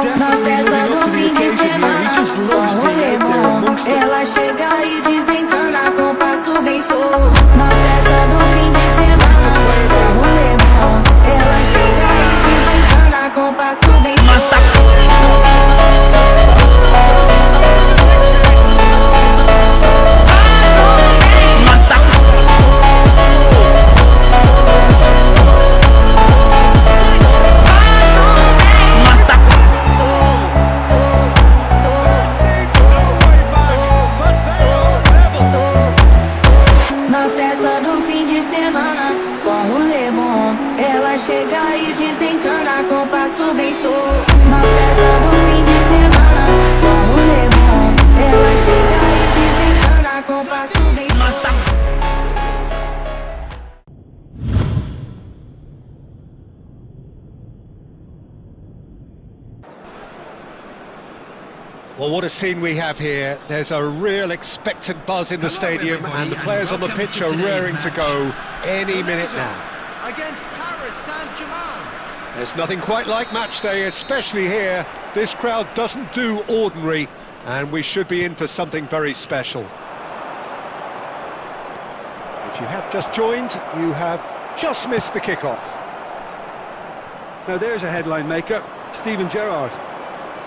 definitely living up to the occasion here. He just loves being out there amongst it. Ela chega e desencana com passo bem solto. Na festa do fim de semana, só rolê bom. Ela chega e desencana com passo bem solto. Na festa do fim de semana, só rolê bom. Ela chega e desencana com passo bem solto. Na festa do fim de semana, só rolê bom. Ela chega e desencana com passo bem solto. Well, what a scene we have here. There's a real expectant buzz in the stadium, and the players on the pitch are raring to go any minute now. Against Paris Saint-Germain. There's nothing quite like match day, especially here. This crowd doesn't do ordinary, and we should be in for something very special. If you have just joined, you have just missed the kickoff. Now there's a headline maker, Steven Gerrard.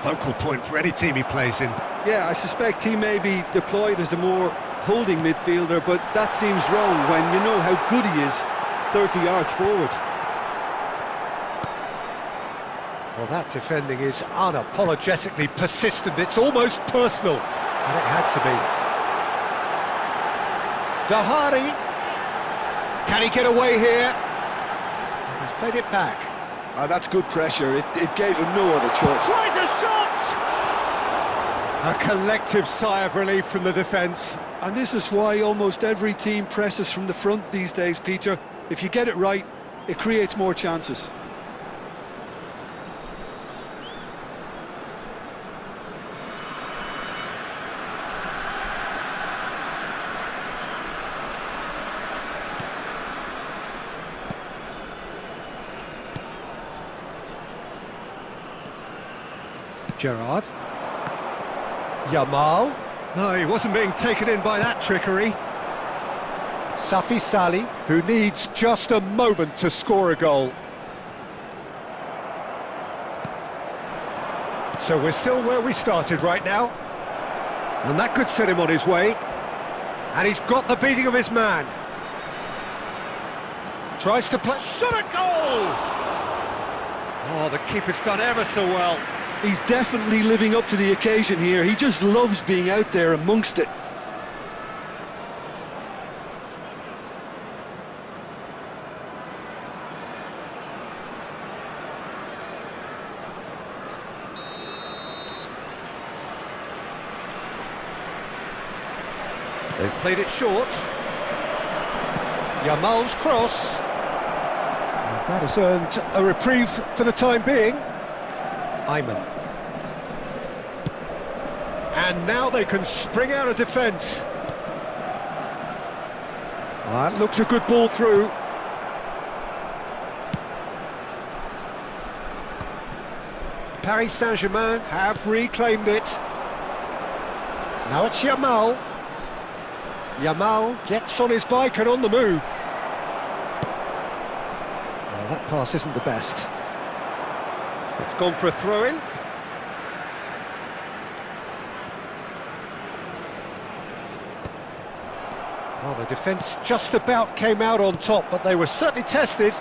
Focal point for any team he plays in. Yeah, I suspect he may be deployed as a more holding midfielder, but that seems wrong when you know how good he is 30 yards forward. Well, that defending is unapologetically persistent. It's almost personal, and it had to be. Dahari. Can he get away here? He's played it back. That's good pressure. It gave him no other choice. Tries a shot! A collective sigh of relief from the defence. And this is why almost every team presses from the front these days, Peter. If you get it right, it creates more chances. Gerrard. Yamal. No, he wasn't being taken in by that trickery. Safi Sali, who needs just a moment to score a goal. So we're still where we started right now. And that could set him on his way. And he's got the beating of his man. Tries to play... Shot a goal! Oh, the keeper's done ever so well. He's definitely living up to the occasion here. He just loves being out there amongst it. They've played it short. Yamal's cross. And that has earned a reprieve for the time being. Ayman. And now they can spring out of defence. That looks a good ball through. Paris Saint-Germain have reclaimed it. Now it's Yamal. Yamal gets on his bike and on the move. Well, that pass isn't the best. It's gone for a throw-in. Well, the defence just about came out on top, but they were certainly tested.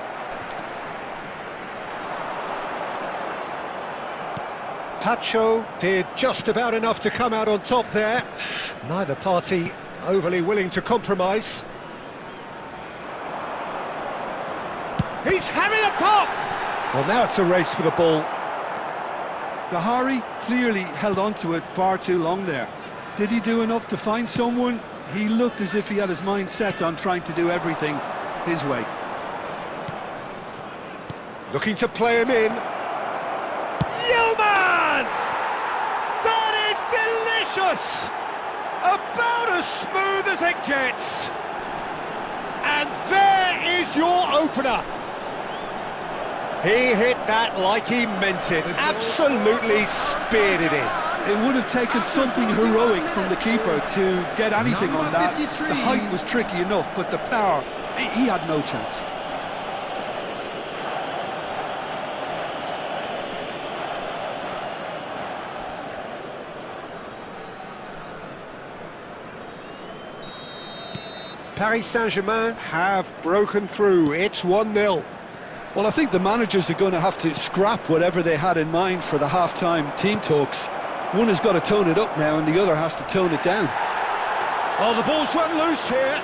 Tacho did just about enough to come out on top there. Neither party overly willing to compromise. He's having a pop! Well, now it's a race for the ball. Dahari clearly held on to it far too long there. Did he do enough to find someone? He looked as if he had his mind set on trying to do everything his way. Looking to play him in. Yilmaz! That is delicious! About as smooth as it gets. And there is your opener. He hit that like he meant it. Absolutely speared it in. It would have taken something heroic from the keeper to get anything on that. The height was tricky enough, but the power, he had no chance. Paris Saint-Germain have broken through. It's 1-0. Well, I think the managers are going to have to scrap whatever they had in mind for the half-time team talks. One has got to tone it up now and the other has to tone it down. Oh, the ball's run loose here.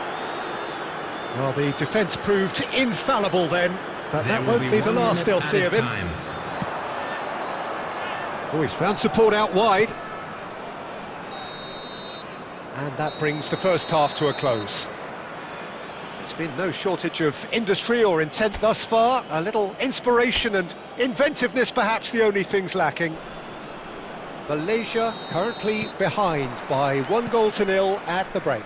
Well, the defence proved infallible then, but that won't be the last they'll see of him. Oh, he's found support out wide. And that brings the first half to a close. There's been no shortage of industry or intent thus far. A little inspiration and inventiveness perhaps the only things lacking. Malaysia currently behind by 1-0 at the break.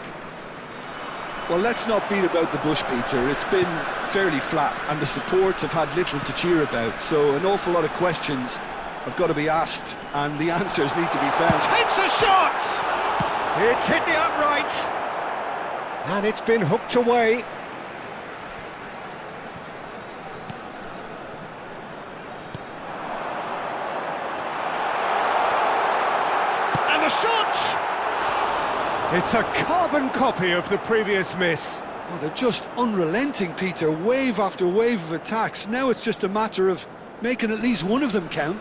Well, let's not beat about the bush, Peter. It's been fairly flat and the support have had little to cheer about. So an awful lot of questions have got to be asked and the answers need to be found. Takes a shot! It's hit the upright. And it's been hooked away. And the shot! It's a carbon copy of the previous miss. Oh, they're just unrelenting, Peter. Wave after wave of attacks. Now it's just a matter of making at least one of them count.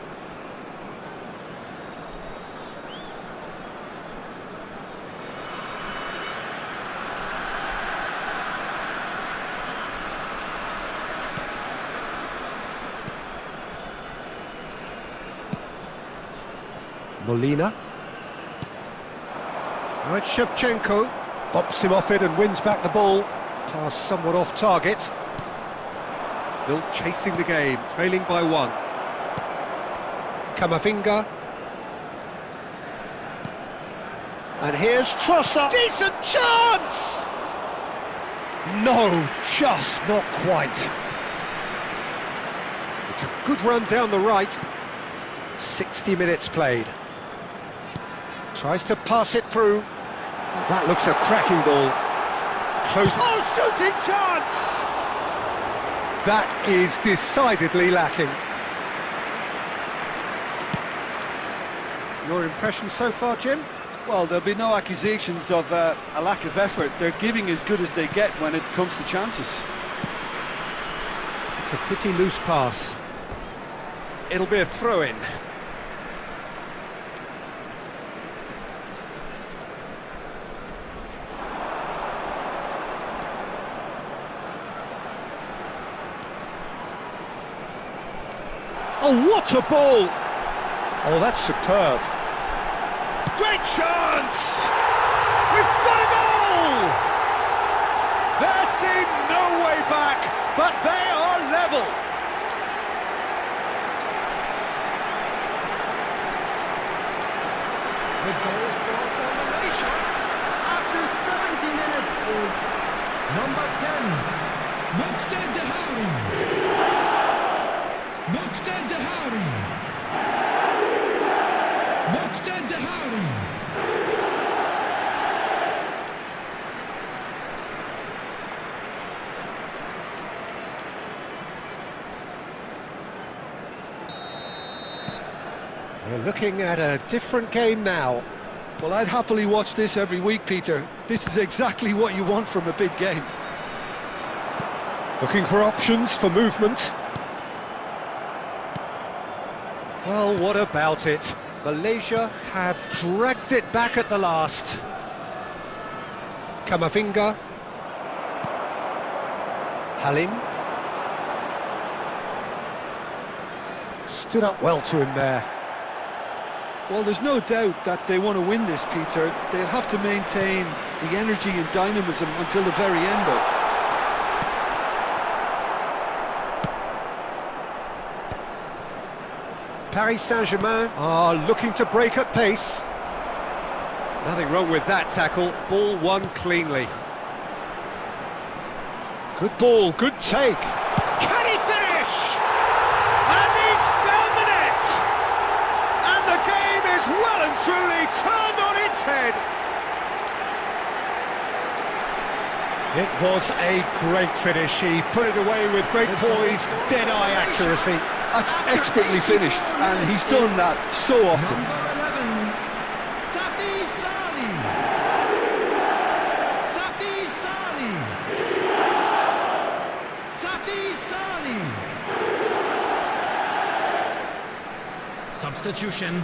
Molina. Now it's Shevchenko. Bops him off it and wins back the ball. Pass somewhat off target. Still chasing the game, trailing by 1. Kamavinga. And here's Trossard. Decent chance! No, just not quite. It's a good run down the right. 60 minutes played. Tries to pass it through. Oh, that looks a cracking ball. Close. Oh, shooting chance! That is decidedly lacking. Your impression so far, Jim? Well, there'll be no accusations of a lack of effort. They're giving as good as they get when it comes to chances. It's a pretty loose pass. It'll be a throw-in. Oh, what a ball! Oh, that's superb. Great chance! We've got a goal! There seemed no way back, but they are level. The goal scored for Malaysia after 70 minutes is number 10, Mukhtadahari. We're looking at a different game now. Well, I'd happily watch this every week, Peter. This is exactly what you want from a big game. Looking for options for movement. Well, what about it? Malaysia have dragged it back at the last. Kamavinga. Halim. Stood up well to him there. Well, there's no doubt that they want to win this, Peter. They'll have to maintain the energy and dynamism until the very end, though. Paris Saint-Germain are looking to break at pace. Nothing wrong with that tackle. Ball won cleanly. Good ball, good take. Can he finish? has well and truly turned on its head. It was a great finish. He put it away with great poise, dead-eye accuracy. That's expertly finished, and he's done that so often. Number 11, Safi Salih. Safi Salih. Safi Salih. Substitution.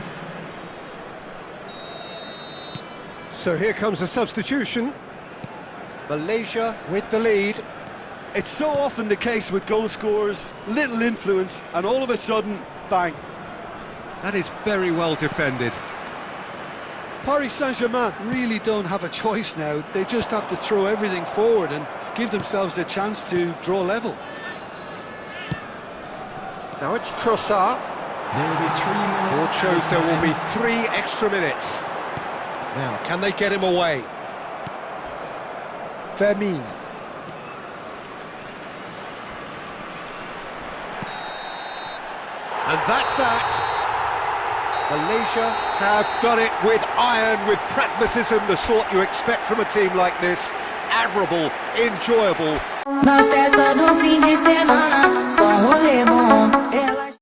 So here comes a substitution. Malaysia with the lead. It's so often the case with goal scorers, little influence, and all of a sudden, bang. That is very well defended. Paris Saint-Germain really don't have a choice now. They just have to throw everything forward and give themselves a chance to draw level. Now it's Trossard. There will be 3 minutes. Board shows there will be 3 extra minutes. Now, can they get him away? Vermin. And that's that. Malaysia have done it with iron, with pragmatism, the sort you expect from a team like this. Admirable, enjoyable. Na festa do fim de semana, só um rolê bom.